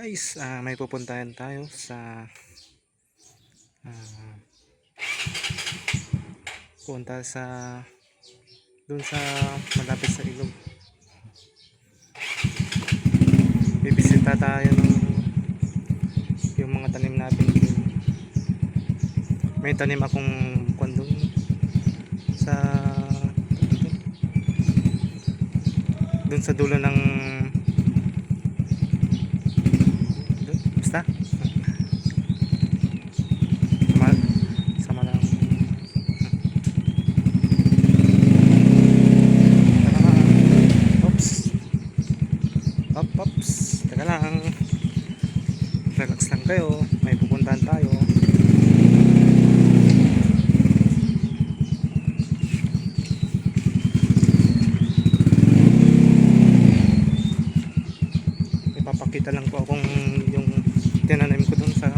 Guys, may pupuntahan tayo sa ah, punta sa dun sa malapit sa ilog. Bibisita tayo ng yung mga tanim natin dun. May tanim akong kondon sa dun sa dulo ng basta sama, sama lang. Oops. Ops. Teka lang. Relax lang kayo. May pupuntahan tayo. Ipapakita lang po akong yung tinanim ko dun sa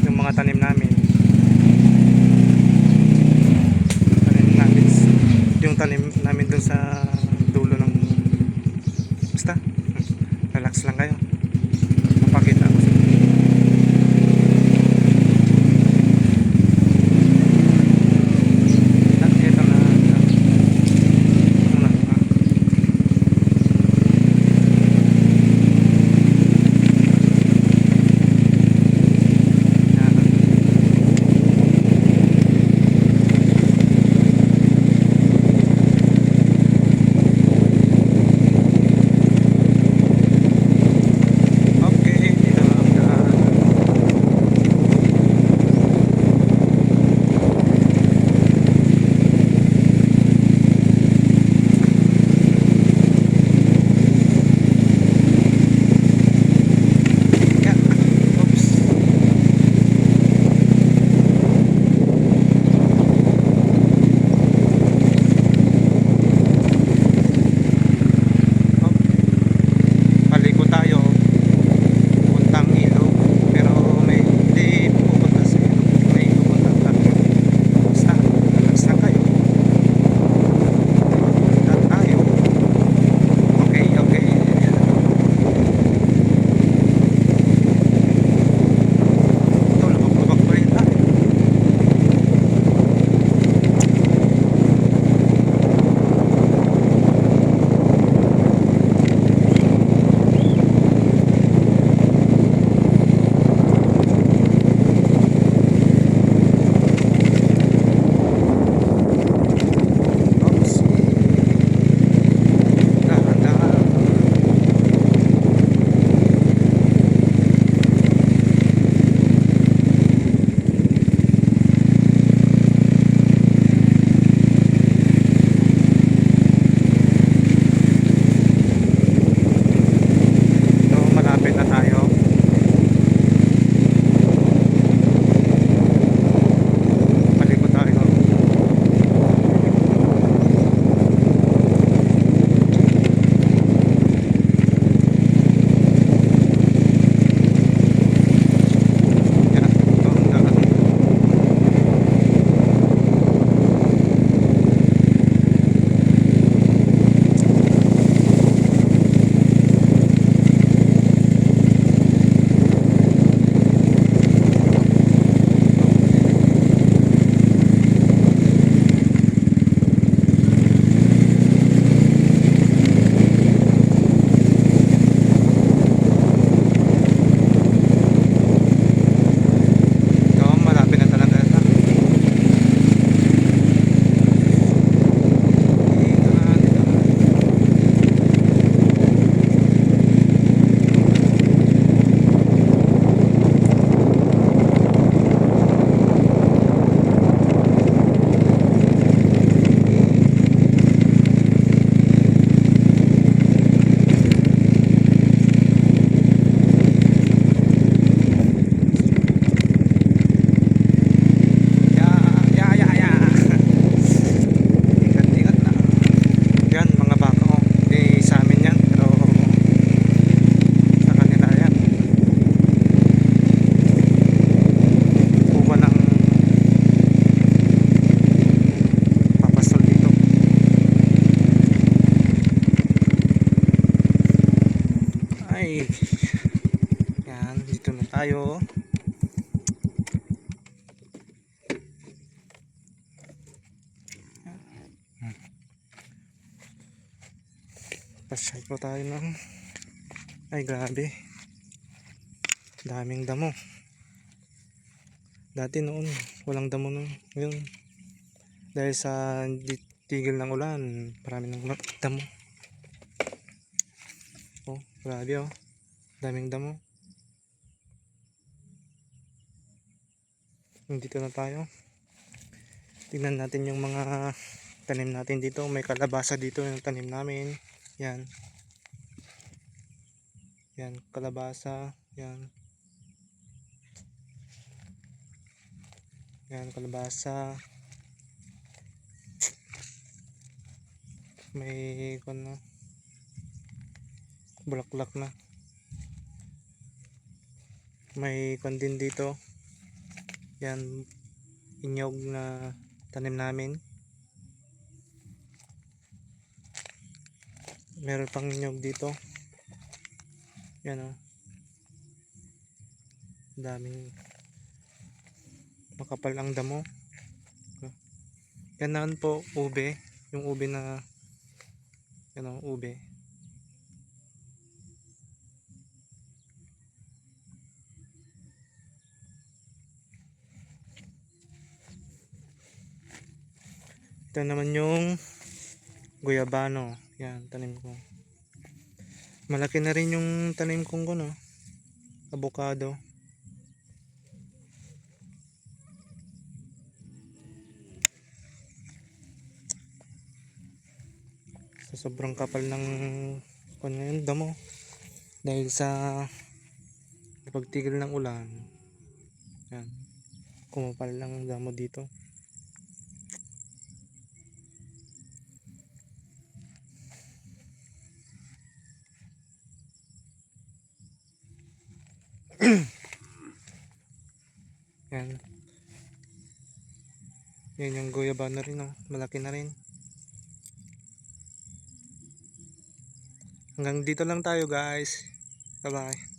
yung mga tanim namin. Yung tanim namin dun sa dulo ng basta relax lang kayo, mapakita ko sa inyo. At ito na okay, dito Ay, yan, dito na tayo. Pasyal po tayo ng, ay grabe, daming damo. Dati noon walang damo nun, yun dahil sa tigil ng ulan, marami ng damo. Oh, grabe oh, daming damo. Dito na tayo. Tingnan natin yung mga tanim natin dito. May kalabasa dito yung tanim namin. Yan. Yan, kalabasa. Yan. Yan, kalabasa. May na bulaklak na. May din dito. Yan, inyog na tanim namin. Meron pang inyog dito. Yan oh. Daming makapal ang damo. Yan naman po, ube. Yung ube na yan oh, ube. Ito naman yung guyabano. Yan, tanim ko. Malaki na rin yung tanim kong kuno. Avocado. So, sobrang kapal ng ngayon damo. Dahil sa pagtigil ng ulan. Yan. Kumapal lang damo dito. Yan. Yan yung guyabano rin oh. Malaki na rin. Hanggang dito lang tayo guys. Bye bye.